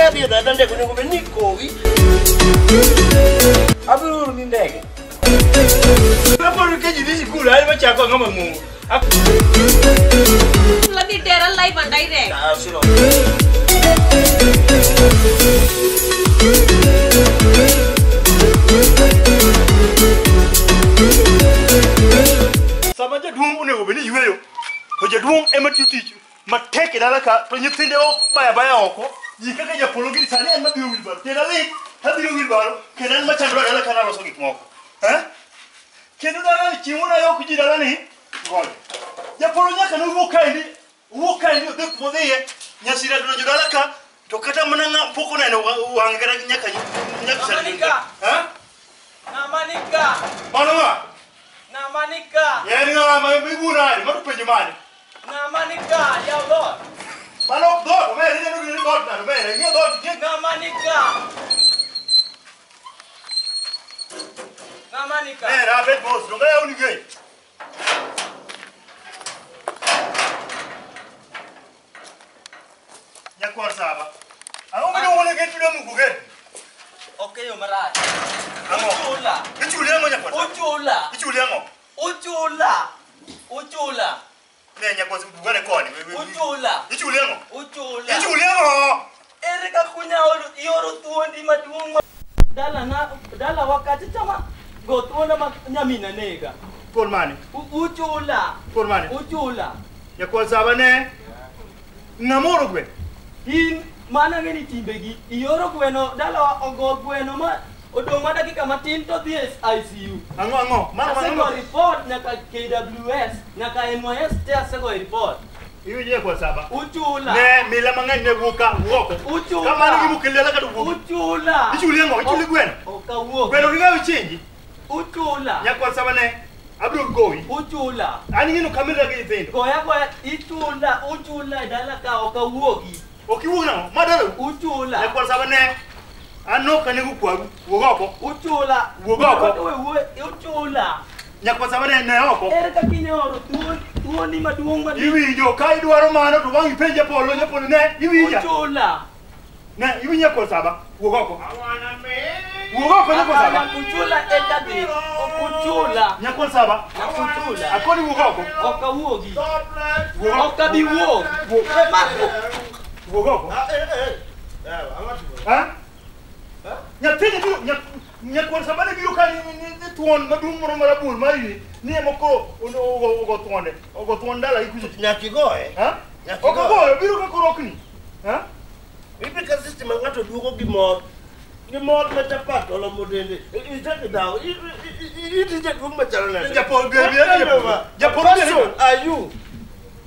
ya bi da dande ko ne ko ni ko wi aburu ni ndege Apa lu kaji di sekolah ada macam apa ngamamu? Lebih deral lagi pandai deh. Dah silo. Sama je duang une obeni yueyo. Hoje duang ematuti. Mateke dalaka to nyithinde o baya oko. Jika kaja pologi sani en mabiyo wilbaro. Kedali habiyo wilbaro. Kenan machandro dalaka na loso gik moko. Kendo dala chimuna yo kujidala ni gol. Ya polo nyaka no wokaindi de modeye nyasira do jodala ka to kata mananga poko na no wangara nyaka Namanika. Namanika. Manwa. Namanika. Yani na mabigura ni matu penjimani. Namanika ya Lord. Mano do me ni no ni do na me ni do Namanika. Namanika. Era bet boss no ga uni gay. Nyakwar saba. Ano mo wala get no mu guget. Okay yo marai. Amo. Uchula. Ichuli ngo nyakwar. Uchula. Ichuli ngo. Uchula. Uchula. Ne nyakwar su bugane koni. Uchula. Ichuli ngo. Uchula. Ichuli ngo. Erika kunya yoro tuondi maduong. Dala wakati chama gotuona nyamina nega. Por mani. Uchula. Por mani. Uchula. Nyakwar saba ne. Ngamoro gwe. In mana ngeni timbegi ioro gweno dala ogo gweno ma odong ma dakika matin to dhi ICU. Ango. Asego report nyaka KWS nyaka NYS te asego report. Iwi je kwa saba. Uchula. Ne mila mangani ne wuka woko. Uchula. Kama ni mukelela ka dubu. Uchula. Ichuli ngo, ichuli gweno. Okawo. Gweno kinga uchinji. Uchula. Nyakwa saba ne. Abro goyi. Uchula. Ani ngino kamera ke itendo. Goya uchula dala ka okawuogi. Okiwuna madalo. Uchula. Nyakwa saba ne. Ano kane gukwagu wogoko. Uchula. Wogoko. Uchula. Nyakwa saba ne oko. Erika kinyoro tuoni maduong ma Iwi jo kai dwaro mano to wangi penje polo ne. Iwi ja. Uchula. Ne iwi nyakwa saba wogoko. Awana me. Wogoko nyakwa saba. Uchula ekadi. Uchula. Nyakwa saba. Uchula. Akoni wogoko. God Okawuogi. bless. Okabi wuog. Wogoko. Ha? Nyatini biro nyakwar sabane biro kan ni tuon madum moro marabul mari ni moko ogo tuon dala ikuzi Nyakigoe. ha Nyakigoe. ogo biro ka korokni ha Ibi ka system ngato duogo gimor ma chapat olo modende. Itake dawo. Iti je dum machalana. Japol baby Japol are you?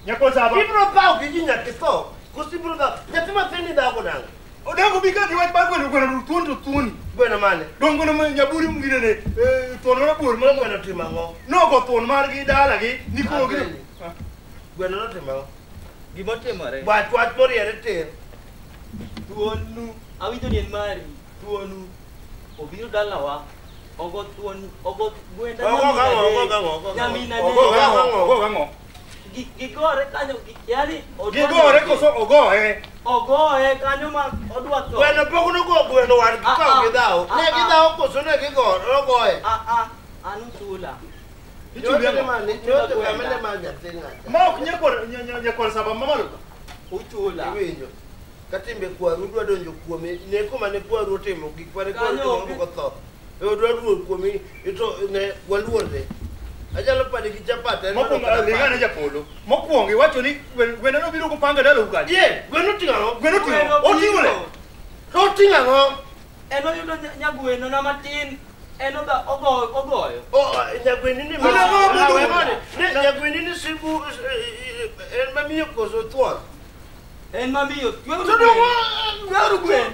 nyakwar saba Ibro pao ki nyakito. Kusibro da. Yatima fendi dawo nang. odango bika di wat bagwe ko tuon Bueno mane. dongo no nyaburi mungire ne tuon na bur Mo bueno timango. no go tuon mar gi dala gi ni ko gi Bueno no timango. Gima timore? Wat moriere ter. Tuonu awinjo ni en mari. Tuonu obiro dalawa. Ogo gwenda nyamina ne. ogo gango Gigore kanyo yani gigore koso ogoe kanyo ma odwa to. Bueno poko no go bueno war ki ka gi dawo. Ne gi dawo koso ne gi go ogoe. Anu tula. Yote mane, yote kamele majatenga. Mok nyakor saba mamalo. Uchula. Iwinjo. Katimbe kwaru dwa donjo kuome, ne koma ne kwaru timo gik mane kwaru timo ko tho. E dwa duo kuome ito ne waluore. Ajalo pade gi chapata. Mokwongo lingane japolo. Mokwongo iwacho ni gweno no biro kupanga dalo ukali. Ye, gweno tingo. Gweno tingo. Otingole. To tingo. Eno yudo nyagweno na matin. Eno da ogoyo. Nyagweni ni ne nyagweni ni sibu en mamiyo koso tuon. En mamiyo. Gwen.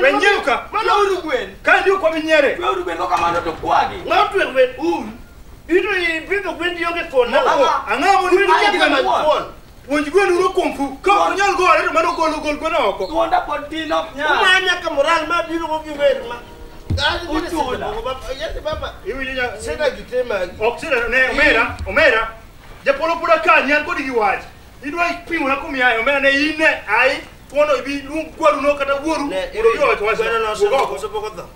Wenyeruka. Mano gwen. Kandi kwa minyere. Gwen ko kamano to kwagi. Ng'atwe gwen. Ito ipidho gwen yoge tuon na. Ang'amo ni tuon. Wonj gweno ro komfu. Ka onyal gore to mano gol gweno oko. Tuonda pod tin ok nya. Umanya ka moral ma biro go giwer ma. Uchula. Yesi baba. Iwinya Sena gitema. oksira ne omera. Japolo pura ka nyan kodi giwach. Idwa ipimo na kumiayo omera ne ine ai Wono ibi lu gwaru no kata woru. Ne Yo to wasa. bueno no so poko tho.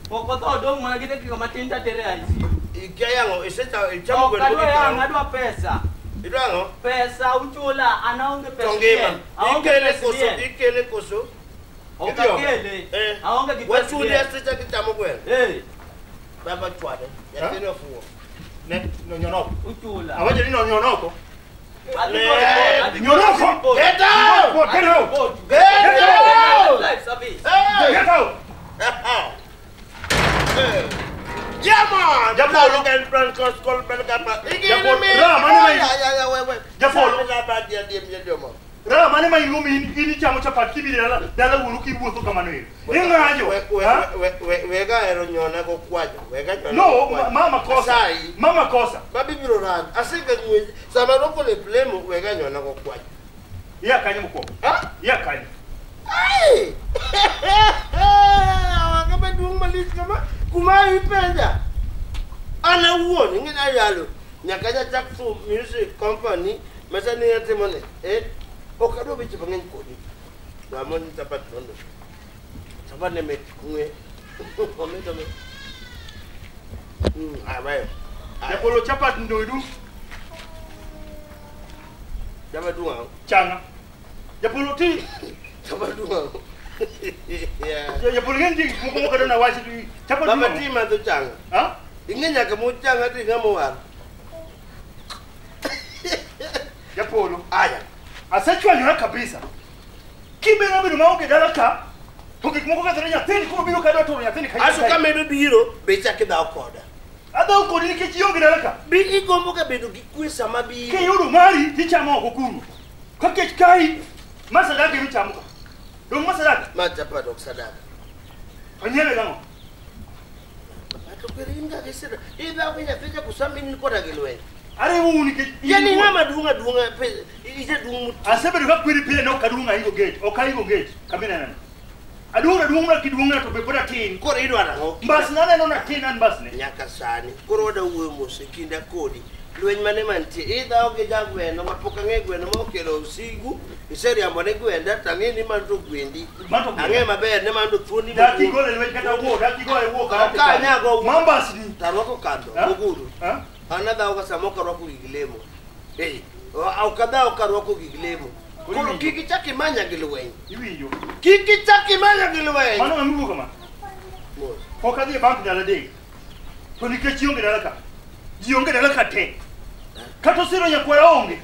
Poko tho dong mana kita kiko matinta tere ICU. Ikeyango isecha Oh, ichamo gweno. kadwa yang adwa pesa. Idwango? Pesa uchula anaonge pesa. Tongema. Aonge pesa. Ikele koso. Okakele. Aonge kipesa. Wachuli asicha kitamo gweno. Baba chwade. Yatino fuo. Ne no nyonoko. Uchula. Awaje ni no nyonoko. Nyonoko. Get out! Get out! Get out! Life service. Get out! Yeah, man! Japolo. Look at Frank Call Belgapa. Rara mane mai lumi ini chamo chapati kibiri dala wuru ki buoto kamano iri. Ingajo. Wega ero nyona ko kwajo. Wega nyona. No, mama kosa. Mama kosa. Babi biro ran. Asika ngwe. Sama roko le plemo wega nyona ko kwajo. Ya kanyi mko. Ha? Ya kanyi. Ai! Awanga dung malis kama. Kuma ipenda. Ana uone ngina yalo. Nyakanya Jackson Music Company masani yate mone. Okado bichi bangen kodi. Ramon tapat nondo. Tapat ne met ngwe. Komento me. Abayo. Japolo chapat ndoidu. Jama duwa. Changa. Japolo ti. Jama duwa. Ya Japolo ngendi mko kada na washi chapat Baba duwa. ti ma do changa. Ha? Ingenya ka mo changa ti ngamo war. Japolo. Aya. Asachwa nyona kabisa. Kibe na bidu maonge dalaka. Toki mko kada nya teni ko bidu kada to nya teni kai. Asu ka medo biro be chake da koda. Ada ko ni ke chiyonge dalaka. Bi igombo ka bedo gi kwesa mabi. Ke yoru mari ti chama okukuru. Kake kai masada ke chama ko. Do masada. Ma chapa dok sadaka. Anyele gango. Atoperinga kesera. Ida kwenye feja kusambi ni koda gelwe. Are wuni ke. Yani ngama dunga pe ije dungu. Asebe ka kwiri pile no kadunga higo gate. O kai higo gate. Kamina nana. Adunga kidunga to be boda tin. Koro ido arango. Mbas nana no na tin an basne. Nyaka sani. Koro oda uwe mose kinda kodi. Lwenye mane manti. Ida oge jagwe no mapoka ngegwe no mokelo usigu. Iseri ambone gwenda tangeni manto gwendi. Ange maber ne mando thuoni. Daki gole lwenye kata wo. Daki gole wo kata. Ka nyago. Mambas ni. Taroko kando. Mugudu. Anada oga samoka roko gigilemo. Au kada okaroko gigilemo. Koro kiki chaki manya gilwen. Iwiyo. Kiki chaki manya gilwen. Mano ngamu kama. Foka di bank dala de. To ni ke chiyonge dalaka. Jiyonge dalaka te. Kato siro nya kwa onge.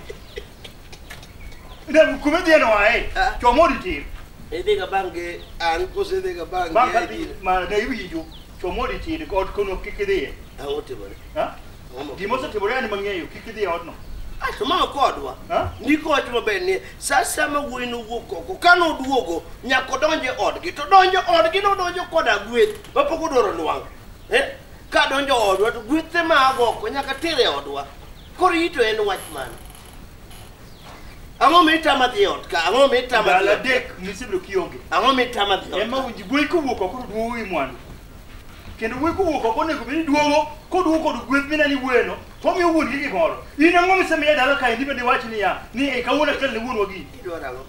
Ina kumedia no ae. Chomori ti. Edega bange an ko se dega bange. Banka di ma na iwiyo. Chomori ti ko kono kikide. Awote bale. Ha? Di moso te borani mangeyo kikide odno. Atuma kodwa. Niko atuma bene. Sasa ma winu woko. Kano duogo nyakodonje odgi. To donjo odgi no donjo koda gweth. Bapoko doro nwang. Ka donjo odwa to gwethe ma agoko nyaka tere odwa. Koro ito en watchman. Ango mitama diot ka ango mitama dala dek misibro kionge. Ango mitama diot. Ema unji bweko woko ko duowi mwandu. Kendo weko woko ko nego bini duowo ko duwo ko gweth mina ni weno. To mi wuon gi gimoro. Ina ngomi seme dala ka indi be wachi ni ya. Ni e kawona kel ni wuon wagi.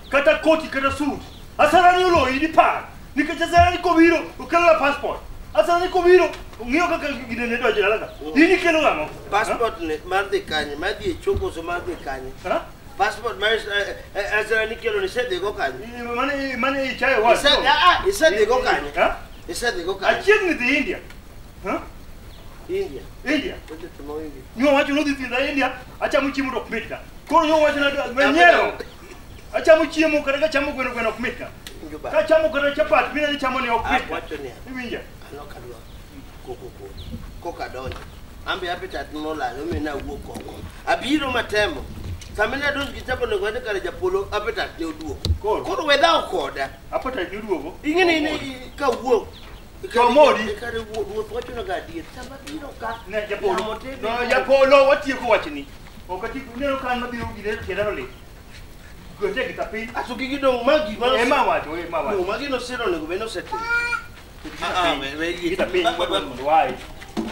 Kata koti kata suit. Asara ni ulo idi pa. Ni ka chasara ni ko biro ukela passport. Asara ni ko biro ngiyo ka gidene do jala ka. Ini kelo ngamo. Passport ne marde kanye madi choko so marde kanye. Passport mas asara ni kelo ni sede go kanye. Mane chai wa. Isede go kanye. Isede go kanye. Achini di India. India. India. Kote tumo India. Nyo wacho no di India acha muchimu do kumita. Koro nyo wacho na menyero. Acha muchimu kada chamo gweno kumita. Ka chamo kada chapat mina ni chamo ni okumita. Wacho ni. Iwinja. Ano kadwa. Koka donyo. Ambe appetite no la no me na wo koko. Abiro matemo. Samina don kitabo no gwede kare Japolo appetite ne oduo. Koro without koda. Appetite ni duogo. Ingene ni ka wo. Chomodi. Kare wo wacho na gadi. Sababiro ka. Ne Japolo. No Japolo wati ko wachini. Okati kuneno kan mabiro gide kedaro le. Gote kitapi. Asuki gido magi ma. Ema wacho. No magi no sero ne gobeno sete. Kitapi why?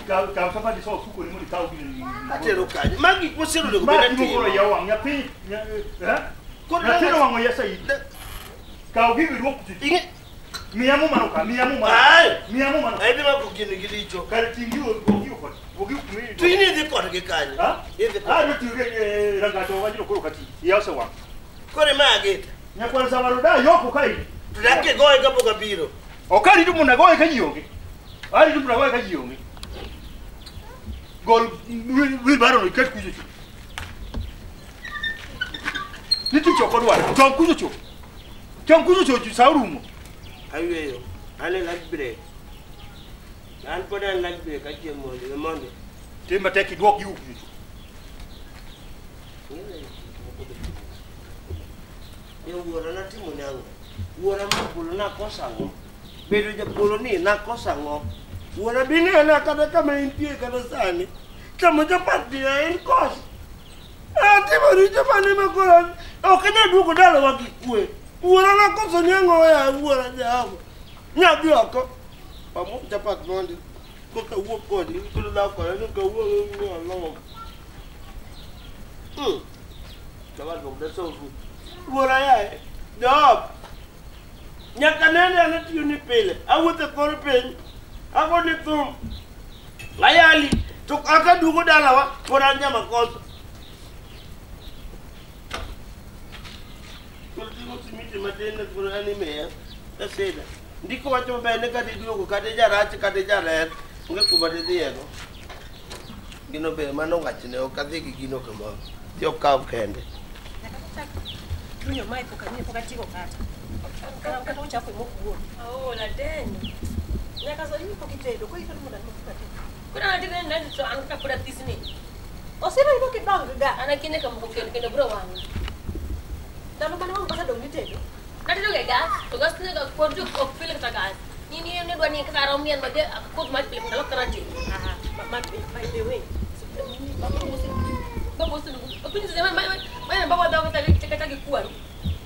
Ka sapa di so suko ni mo di tao gide. Atero kaje. Magi ko sero ne Magi gobeno. mo ko ya wang ya pi. Ko na tero wang ya sai. Kau gibi dua kuti. Inge. Miamu manuka, miamu manuka. Ai. Miamu manuka. Ai bima ko gini gilicho. Kali tingi wogi ko. Wogi kumi. Tu ini de ko ke kani. Ha? Ide ko. Ah, tu rangato wajiro ko kati. Yasa wa. Kore mageta. Nyakwala samaruda yoko kai. Tudake goe kapo kabiro. Okali tu muna goe kanyonge. Ali tu muna goe kanyonge. Gol wilbaro no ikat kujo. Nitu chokodwa. Chon kujo cho saurumo. Ayo. Ale lagbre. Nan podan lagbre ka jemo le monde. Temba teki dwok yu. Yo wora na timu nyango. Wora mpulo na kosango. Bedo je pulo ni na kosango. Wora bini ana kada kama impie kada sani. Kama japati ya en kos. Ati bari japani makora. Okanya duko dala wakikue. Wora na koso nyango ya wora jago. Nyabi oko. Pamu japat monde. Koka wo kodi kulo la ko no ko wo ni Allah. Jabat ko da so fu. Wora ya. Job. Nyakanene ana tiuni pele. Awute kor pen. Ako ni tum. Layali. Tuk aka dugo dalawa. Poranya makoso. Kultimo simiti matenda kwa anime ya. Taseda. Ndiko wacho bene kati dugo kati jarachi kati jaret. Nge kubade diego. Gino be mano ngachine okadhi gino kama. Tio kav kende. Tunyo mai pokatiko kata. Kata uchafu imokuwa. La deni. Nyaka so yimi pokitedo ko ifanye muda mokate. Kuna nataka nani so anataka kula tisini. Osema ibo kidongo ga. Anakine kama kukene bro wangu. Dalo mana mo basa dongi tedo. Nataka ga gas. To gas ne ga korju ofile kata gas. Nini ne dwani kata romian made akut mat pile kala karanje. Aha. By the way. Babo sunu. Opini sema mai babo dawa kata kikuwa.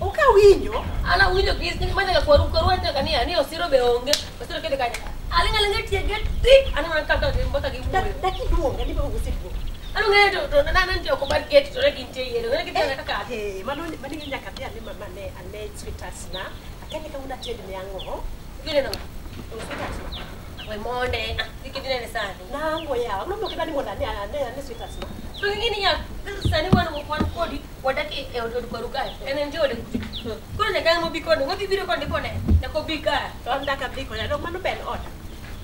Oka winyo. Ala winyo kis ni mai ga kwaru nya kania ni osiro be onge. Osiro kede kanya. Alinga tie geti. Ana nakata mbota kibuwe. Daki duonga ni babo sitwo. Anu ngeto to nana ndio ko bar gate to reki ntie yero. Ngene kitia nataka. Mano mani nyaka pia ni mama ne ane sweetas na. Akani kama una trade yango. Vile na. We monde. Dikidine ne sana. Nango ya. Unaona kidani mo ndani ane sweetas na. So ngini ya sani wana kodi wadaki odukoruka. Ene ndio de. Kuna nyaka mo bikone. Ngo bibiro konde kone. Nako bika. To ndaka biko ya. Mano ben order.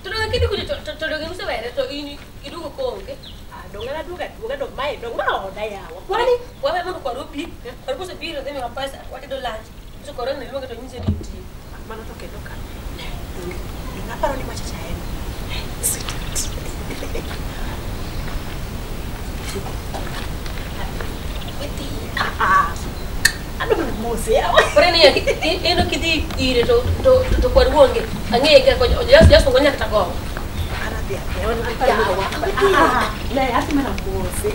Tudo kidi kujo to do ngimse were to ini idugo konge. Dongana duga dong mai dong mau daya. Kwani wewe mko kwa rupi. Karibu sabiro demi wa pesa wake do lunch. So korona ni luga to nje ni nti. Mana toke doka. Ngapa roni machacha yenu? Aduh mose ya. Korene ya eno kidi ire to kwa ruonge. Angeke ko just ngonya katako. Ana dia. Nah, hati mana mose.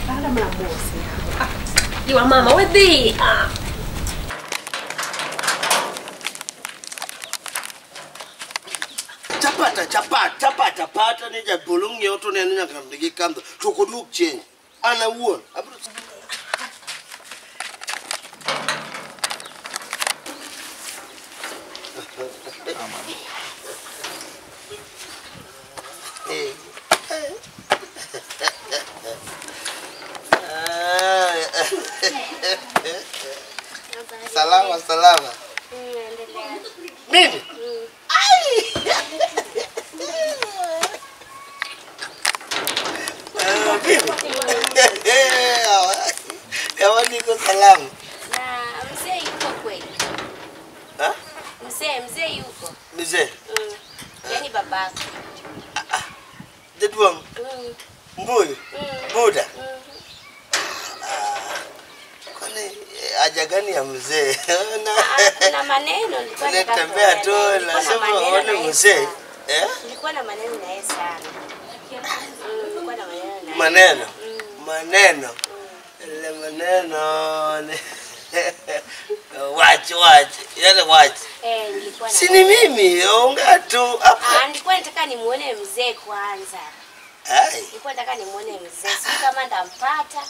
Ada mana mose. Iwa mama wedi. Chapata ni ja bolong yoto ne nya kan digi kando to ko duk chen ana won abro Salama. Nini? Yawa niko salama. Na mzee yuko kweli? Ha? Mzee yuko. Mzee? Yaani babako. Dedwang. Mbuyu. Buda. Kwani haja gani ya mzee? Na maneno nilikuwa natembea tu nasema one mzee. Nilikuwa na maneno na yeye sana. Nilikuwa na maneno na maneno. Ile maneno. Watch. Yale watch. Nilikuwa na. Si ni mimi, ongea tu hapa. Nilikuwa nataka nimuone mzee kwanza. Hai. Nilikuwa nataka nimuone mzee. Si kama ndampata.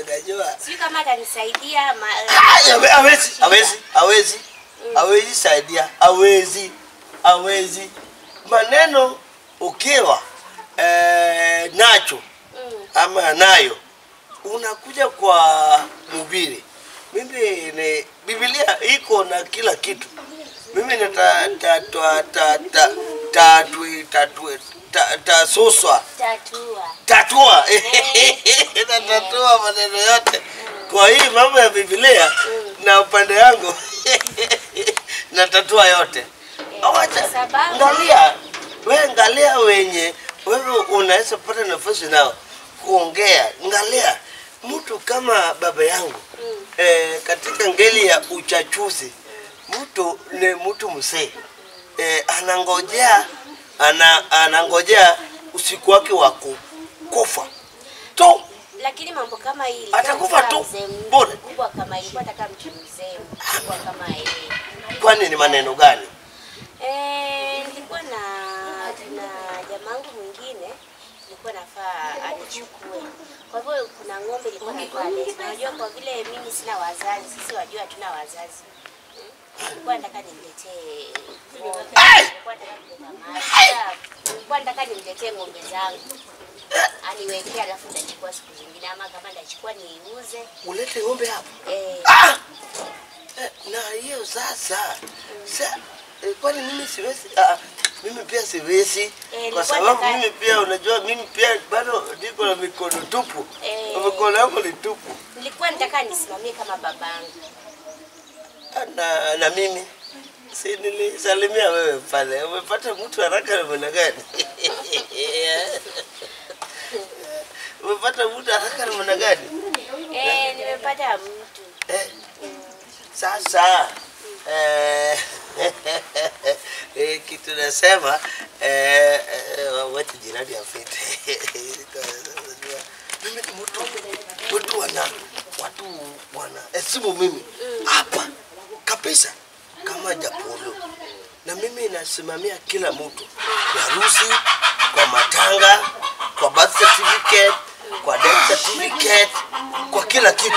Unajua. Sio kama atanisaidia hawezi saidia, hawezi. Maneno ukiwa nacho ama nayo unakuja kwa mhubiri. Mimi ni Biblia iko na kila kitu. Mimi tatua tatua maneno yote. Kwa hii mambo ya Biblia na upande yangu natatua yote. Angalia wenye wewe unaweza pata nafasi nao kuongea. Angalia mtu kama baba yangu katika ngeli ya uchachuzi, mtu ni mtu mzee, anangojea usiku wake wa kufa tu, lakini mambo kama hili atakufa tu bora kubwa kama hili, nataka mtu mzee kubwa kama hili. Kwani ni maneno gani? Nilikuwa na jamangu mwingine nilikuwa nafaa anichukue. Kwa hivyo kuna ng'ombe ilikuwa nafaa leo. Unajua kwa vile mimi sina wazazi, sisi wajua hatuna wazazi. Nilikuwa nataka nimletee nilikuwa nataka nimletee ng'ombe zangu. Aniwekea alafu nitachukua siku zingine, ama kama nitachukua niuze. Ulete ng'ombe hapo? Na hiyo sasa. Kwani mimi siwezi? Mimi pia siwezi. Kwa sababu mimi pia unajua mimi pia bado niko na mikono tupu. Mikono yangu ni tupu. Nilikuwa nataka nisimamie kama babangu. Na mimi si nilisalimia wewe pale. Umepata mtu haraka namna gani? Umepata mtu haraka namna gani? Nimepata mtu. Sasa kitu nasema wacha jirani afite. Mimi ni watu wana esimu mimi hapa kabisa kama Japolo, na mimi nasimamia kila mtu kwa harusi, kwa matanga, kwa birth certificate, kwa death certificate, kwa kila kitu.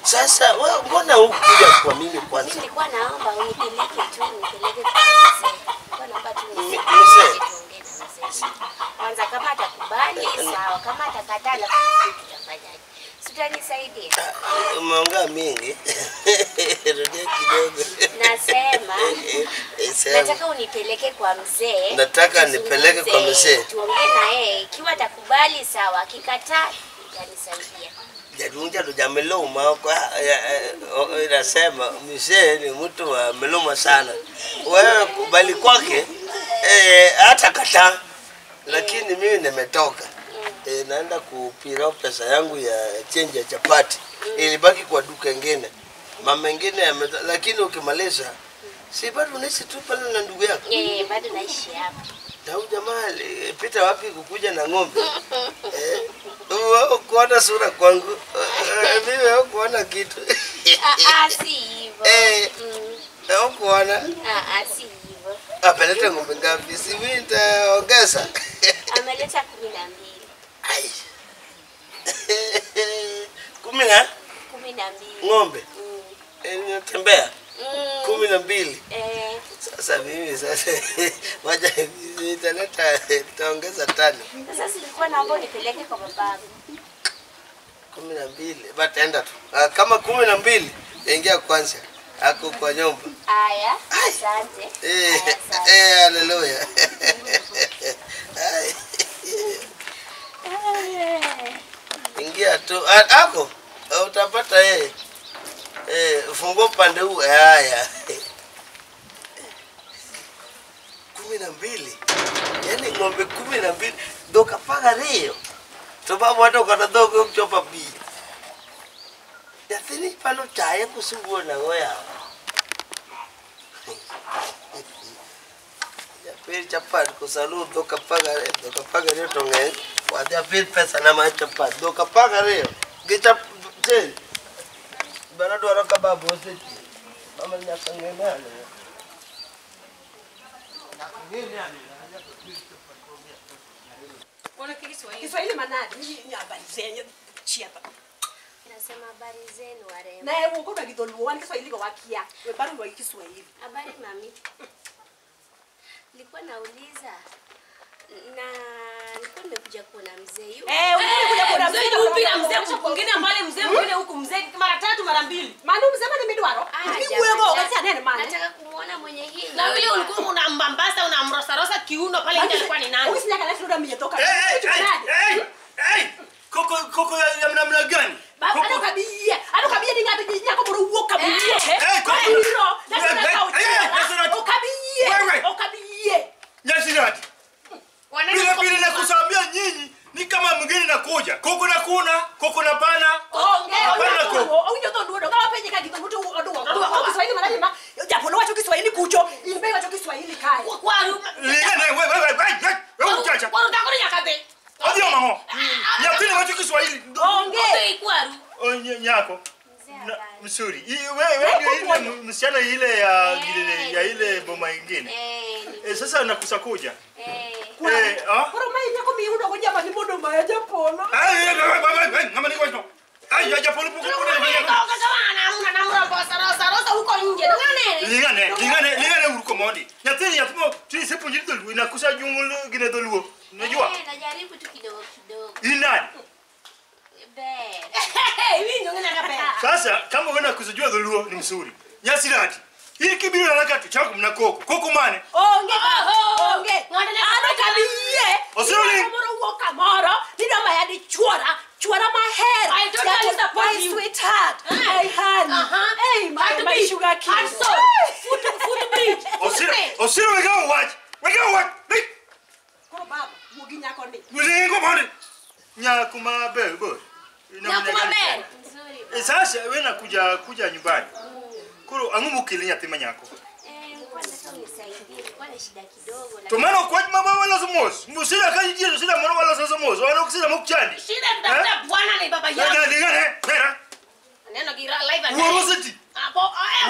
Sasa wewe mbona hukuja kwa mimi kwanza? Nilikuwa naomba unipeleke kwa mzee. Kwa naomba tu mzee. Kwanza kama atakubali sawa, kama atakataa la tutafanyaje? Sitanisaidia. Umeongea mingi. Rudia kidogo. Nasema nataka unipeleke kwa mzee. Nataka nipeleke kwa mzee. Tuongee na yeye, ikiwa atakubali sawa, akikataa utanisaidia. Jarunja ndo jameloma kwa inasema mzee ni mtu wa meloma sana. Wewe kubali kwake hata kataa, lakini mimi nimetoka. Naenda kupira pesa yangu ya change ya chapati. Ilibaki kwa duka nyingine. Mama mengine lakini ukimaliza si bado unaishi tu pale na ndugu yako? Bado naishi hapa. Na huyu jamaa pita wapi kukuja na ng'ombe? Kuona sura kwangu. Mimi kuona kitu. Si hivyo. Kuona? Si hivyo. Apeleta ng'ombe ngapi? Si mimi nitaongeza. Ameleta 12. Ai. 12 ng'ombe. Ninatembea 12. Sasa mimi wacha nitaongeza 5. Sasa silikuwa naomba nipeleke kwa babangu. 12 bataenda tu. Kama 12 ingia kwanza ako kwa nyumba. Haya, asante. Haleluya. Ingia tu. Ako utapata fungo pande huu. Haya. 12. Yaani ng'ombe 12 doka paga rio. Sababu hata ukata dogo kuchopa bi. Yathini pano chaya kusumbua na ngoya. Ya pili chapati kusalu doka paga rio tonge. Wadia pili pesa na ma chapati doka paga rio. Gicha chen. Bana dora kababu wote. Mama nyakangena. Kiswahili manadi, mimi ni habari zenye. chiapa. Nasema habari zenu warembo. Na wewe uko na Kidholuo wani Kiswahili kwa wakia. Wewe bado wa Kiswahili. Habari mami. Nilikuwa nauliza na nilikuwa nimekuja kuona mzee yule. Ulikuja kuona mzee Yupi na mzee msho mwingine mbali mzee mwingine huku mzee mara 3 mara 2. Manu mzee mani midwaro. Wewe wakati nene mani. Nataka kumuona mwenye hii. Na yule ulikuwa unambambasa unamrosa kiuno pale nje alikuwa ni nani? Usiniaka na ndio mjetoka. Koko ya mnamna gani? Anokabia ni ngapi nyako bro uoka mtie. Okabie. Nyasirati. Bila na kusambia nyinyi ni kama mgeni na koja. Koko na kuna, koko na pana. Hapana ko. Au ndio ndo kama penye kadi mtu odoa. Kiswahili manalima. Japo lo wacho Kiswahili kucho. Imbe wacho Kiswahili kai. Kwa wewe uchacha. Kwa ndakoni nyakate. Adio mamo. Nyatini wacho Kiswahili. Ongea kwaru. Nyako. Msuri. Wewe ndio ile msichana ile ya ile boma nyingine. Sasa nakusakuja. Kwa mai nyako miundo kwa jama ni modo mbaya japona. Ngama ni kwa ai japona puko Rosa huko nje. Lingane uruko modi. Nyatini yatimo tu sepo njito inakusa jungulu gine doluo. Unajua? Najaribu tu kidogo. Inani? Sasa kama wewe unakuzijua doluo ni mzuri. Nyasirati. Hii kibiro haraka tu chako mna koko mane. Onge. Anokabie. Osuli. Moro uoka moro. Ndio mayadi chuara mahera. I don't support you, sweetheart. Hey honey. Hey my sugar king. Foot bridge. Osuli we go watch. Ko baba, mugi nyako ni. Mulingo mane. Nyakuma bebo. Nzuri. Sasa wewe nakuja nyumbani. Kuro angumukile nyatima nyako. Nilikuwa nataka unisaidie. Nilikuwa na shida kidogo. Tumana kwa mama wala somos. Musila kajije sila mwana wala somos. Wana kusila mukchani. Shida mtafuta bwana ni baba yako. Nena. Neno gira live and Worosity.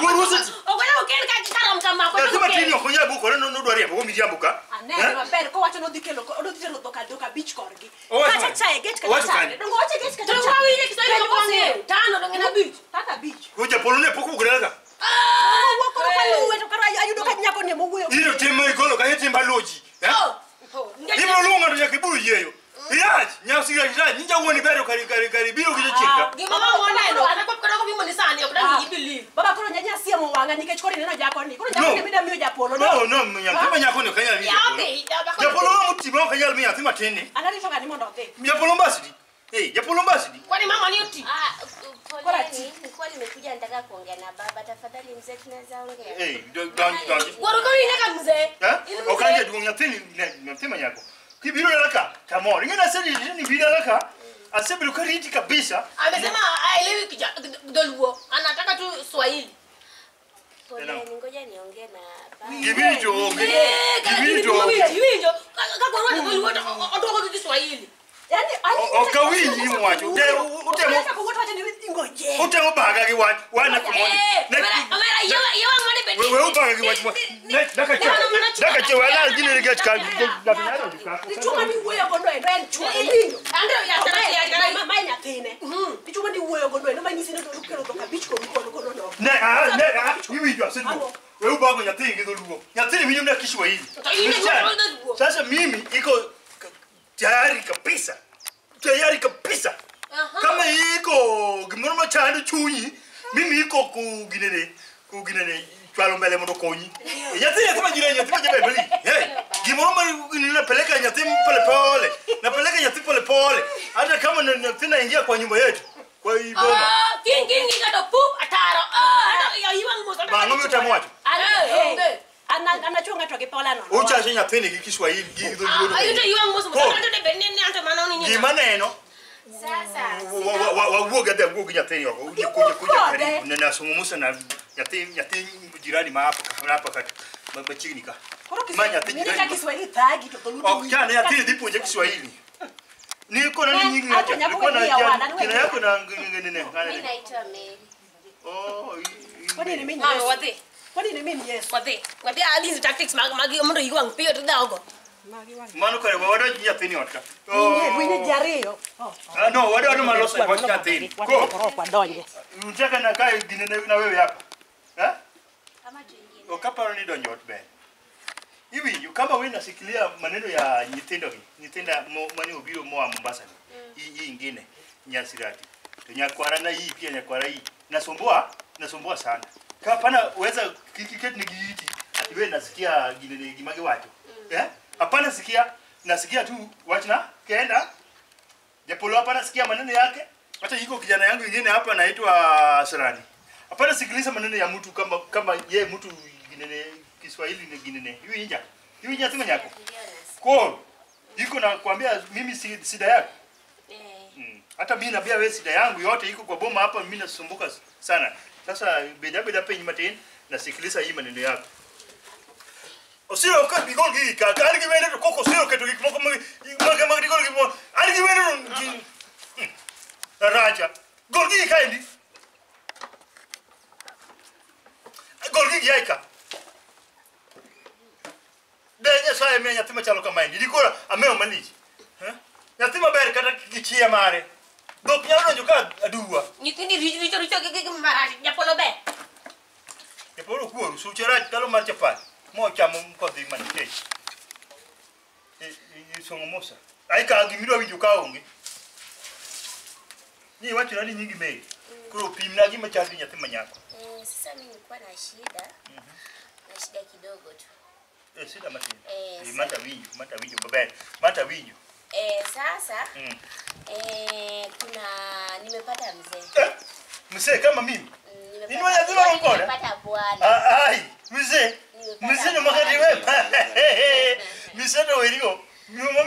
Worosity. Ogola ukeni ka kitaro mtama kwa. Kama tinyo konya buko no dwari buko mijambuka. Anene mabere ko wacho no dikelo oditero doka beach korgi. Wacha chae get ka wacha chae. Dongo wacha get ka chae. Tungo wile Kiswahili kwa nini? Tano dongena beach. Tata beach. Kuja polone poko kugrega. Wako kalu wetu kara ayudo ka nyako ne muguyo. Iro tema igolo ka hetimba loji. Ibo lunga ndo yakiburu yeyo. Yaji nyasiga jira ninja uone bero kari biro kijichinga. Gimama muone no atakuwa kidogo bimo ni sani okudani jibili. Baba kono nyanya sie mo wanga nikechukori neno jako ni. Kono jako bida mio japolo. No mnyama nyako ne kanya ni. Japolo mutima kanya mi atima tene. Analisho gani mondo te. Japolo mbasidi. Japolo mbasidi. Kwani mama ni uti? Poleni, nilikuwa nimekuja nataka kuongea na baba. Tafadhali mzee tunaweza ongea. Don't. Waruko ineka mzee. Okanje dunya tini nyatima nyako. Kibiro laka. Come on. Ngina sasa ni bila laka. Asebu kariti kabisa. Amesema haelewi Kidholuo. Anataka tu Swahili. Poleni, ngoja niongee na baba. Gibijo. Gibijo. Kako roho Kidholuo otoka Kiswahili. Yani okawinyi mwacho. Utemo baga giwat. Wana komoni. Amera yewa ngani beti. Wewe ubaga giwat. Daka che wala gine get ka. Chuma ni wewe kondo ndo en chuma winyo. Andro ya tara ya mama nya tene. Chuma ni wewe kondo ndo manyisi ndo rukero doka beach ko no. Gibijo asedu. Wewe ubaga nyatini Kidholuo. Nyatini minyo na Kiswahili. Sasa mimi iko tayari kabisa. Kama iko gimoro chando chunyi mimi iko kuginene twalo mbele mondo konyi. Yatima jibeli. Gimoro ninapeleka yatima pole. Napeleka yatima pole. Hata kama yatima ingia kwa nyumba yetu. Kwa hiyo boma. Kingi kato pup ataro. Ya hiwa nguzo. Bango utamwacha. Anachunga toke pola no. Ucha shenya peni Kiswahili Kidholuo. Ayuto hiwa nguzo mtaka ndio benene anta manoni nyinyi. Gimaneno. Sasa. Wawoga da ngugu nyateni wako. Kuja karibu na nasungumusa na nyateni jirani hapa kati. Machinika. Manya Nika Kiswahili tagi to Oh, jana yatini dipo nje Kiswahili. Niko na nini nyingi hata niko na jina yako na nene. Mimi naitwa Mary. Oh, kwani ni mimi Mama wate. kwani ni mimi yes Wate alizi tactics magi mndo yiwa mpio tu dago. Mano kare wado nyathini otka. Wini jariyo. No, wado maloso kwa nyathini. Ko. Kwa donje. Unataka na kai gine na wewe hapa. Kama tuingie. Okaparo ni donjo ot be. Hivi kama wewe unasikilia maneno ya nyithinda mani obiro moa Mombasa. Hii ingine Nyasirati. To nyakwara na hii pia nyakwara hii. Nasumbua sana. Kama pana uweza kikiket ni giti. Wewe nasikia gine gimage wacho. Hapana nasikia tu wachna kaenda. Japolo hapa nasikia maneno yake. Hata yuko kijana yangu mwingine hapa anaitwa Sarani. Hapana sikiliza maneno ya mtu kama ye mtu gine Kiswahili ni gine. Hiyo inja. Hiyo inja tuma nyako. Kwa yuko na kuambia mimi sida yako. Hata mimi nabia wewe sida yangu yote iko kwa boma hapa mimi nasumbuka sana. Sasa beda penye mateni nasikiliza hii maneno yako. Osiro ka bigol gi ka ali gi wene ko siro ke to gi moko mag gol gi ali gi wene raja gol gi ka indi gol gi yaika denya sai me nyatima chalo kama indi dikora ameo maliji nyatima ber kata kichia mare dok nyalo njuka aduwa Nyitindi richo ke maraji Japolo be. Japolo kuoru suchera talo mar chapati. Mo chamo kodhi manike. Songo mosa. Ai ka gimiro winjo ka onge. Ni wacho nani nyingi mei. Kuro pimna gima chadi nyathi manyako. Sasa mimi nilikuwa na shida. Na shida kidogo tu. Shida matini. Mata winjo babani. Mata winjo. Sasa nimepata mzee. Mzee kama mimi. Ni mwenye dhima mkono. Nimepata bwana. Ai, mzee no makati wewe. Mzee ndo werio.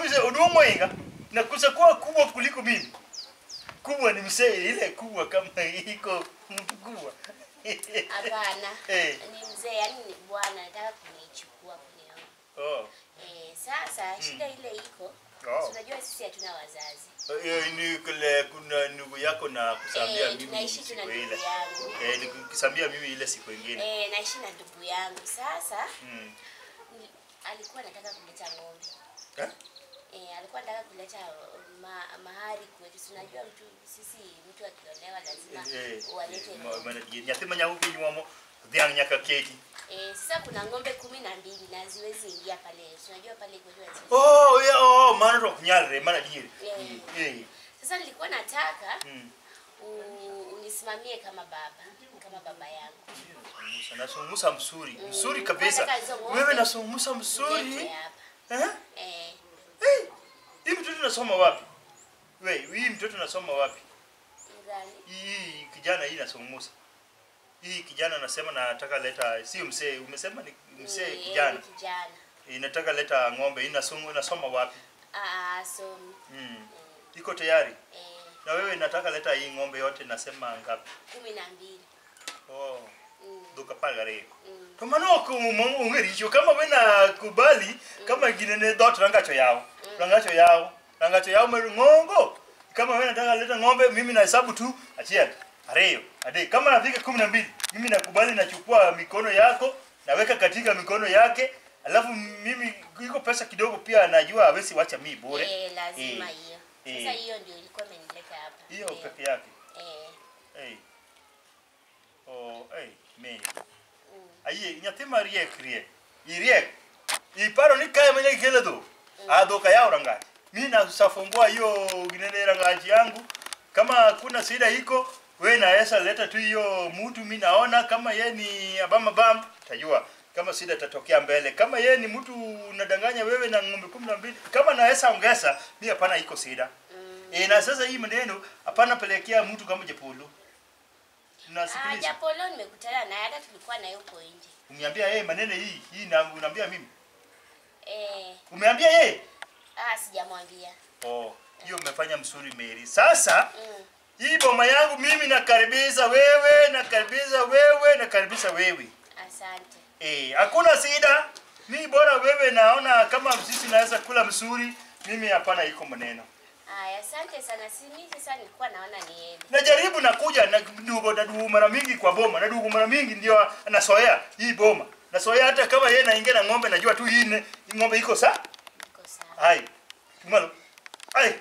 Mzee udumo inga. Na kusa kwa kubwa kuliko mimi. Kubwa ni mzee ile kubwa kama iko mtu kubwa. Hapana. Ni mzee yani ni bwana nataka kunichukua kunioa. Sasa shida ile iko. Unajua sisi hatuna wazazi. Ni kule kuna ndugu yako na kusambia mimi. Naishi tuna ndugu yangu. Nikisambia mimi ile siku nyingine. Naishi na ndugu yangu. Sasa alikuwa anataka kuleta ng'ombe. Alikuwa anataka kuleta mahari kwetu. Tunajua mtu akiolewa lazima walete ng'ombe. Nyathima nyangu kinyumo dhiang nyaka keti. Sasa kuna ng'ombe 12 na ziwezi ingia pale. Tunajua pale kwa Maana ndo kunyalre maana diere. Sasa nilikuwa nataka unisimamie kama baba yangu. Nasungumusa mzuri kabisa. Wewe nasungumusa mzuri. Hii mtoto nasoma wapi? Hii mtoto nasoma wapi? Hii kijana hii nasungumusa. Hii kijana anasema nataka leta sio mzee, umesema ni mzee kijana. Nataka leta ng'ombe, hii nasoma wapi? Somi. Iko tayari? Na wewe nataka leta hii ng'ombe yote nasema ngapi? 12. Duka pagare. Tomano ko ungericho kama wewe na kubali kama ginene dot rangacho yao. Rangacho yao ngongo. Kama wewe nataka leta ng'ombe mimi na hesabu tu achiel. Areyo. Ade kama nafika 12 mimi nakubali nachukua mikono yako naweka katika mikono yake. Alafu mimi iko pesa kidogo pia najua hawezi wacha mimi bure. Lazima hiyo. Sasa hiyo ndio ilikuwa imenileta hapa. Hiyo peke yake. Me. Aye, nyathima riek. Iparo ni kaya mwenye kile do. Adoka yao rangaji. Mimi nasafungua hiyo ginene rangaji yangu. Kama kuna shida iko, wewe naweza leta tu hiyo mtu mimi naona kama yeye ni abama tajua. Kama shida itatokea mbele. Kama yeye ni mtu unadanganya wewe na ng'ombe 12, kama naweza ongeza, mimi hapana iko shida. Na sasa hii maneno hapana pelekea mtu kama Japolo. Nasikiliza. Japolo nimekutana naye hata tulikuwa naye huko nje. Umeambia yeye maneno hii na unaambia mimi? Umeambia yeye? Sijamwambia. Hiyo umefanya mzuri Mary. Sasa hii boma yangu mimi nakaribisha wewe, nakaribisha wewe. Asante. Hakuna shida. Mimi bora wewe naona kama sisi naweza kula mzuri, mimi hapana iko maneno. Asante sana. Mimi sasa nilikuwa naona niende. Najaribu nakuja na ndugu mara mingi kwa boma, na ndugu mara mingi ndio nasoea hii boma. Nasoea hata kama yeye naingia na ng'ombe najua tu hii ng'ombe iko Ai. Malo. Ai.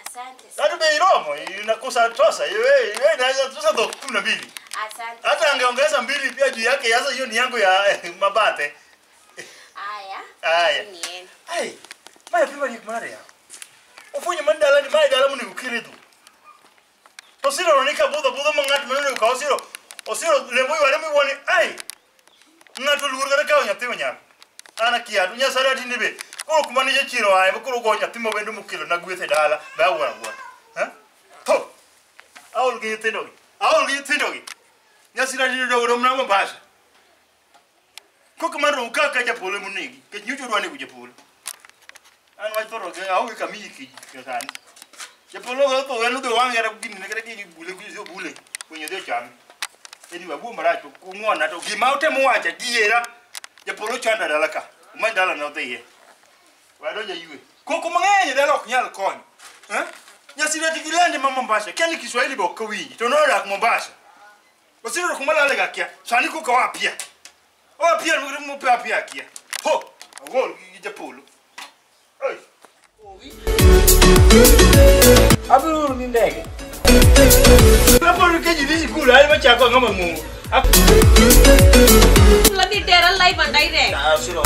Asante. Sasa bei romo inakosa tosa. Wewe inaweza tosa ndo 12. Asante. Hata angeongeza 2 pia juu yake sasa hiyo ni yangu ya mabate. Aya. Ai. Maya pima ni kumare ya. Ufunye mandala ni maya dala muni ukire tu. Tosiro ronika budo mangat manu ka osiro. Osiro leboy wale mi woni ai. Ngatu lurga ka onya tinya. Ana kia dunya sara tindibe. Ko kumani je chiro ai ko go nya timo bendo mukilo na gwethe dala ba wora wora. Ha? Ho. Aul gi tindogi. Nyasira ni do rom na Mombasa. Ko kumaro ukaka ja pole munigi. Ke nyujo rwani kuje pole. An wa toro ke au ka miki ke kan. Je polo go to wenu de wangera gini ne kare ki bule ku zo bule. Kunyo de cham. Edi wa bu maracho ku ngona to gi maute mu wacha diera. Je polo chanda dalaka. Mandala no de ye. Wa do ja yue. Ko ku mangenya dala ok nyal kon. Nyasira tikilande mama Mombasa. Kani Kiswahili bo ko winji. To no rak Mombasa. Basiro kumala lega kia. Sani ku ka wapia. O pia mu pia kia. Ho. Agol gi polo. Ai. Aburu ni ndege. Hapo keji hizi kula hali machako ngoma mungu. Lagi dera live and direct. Ah, silo.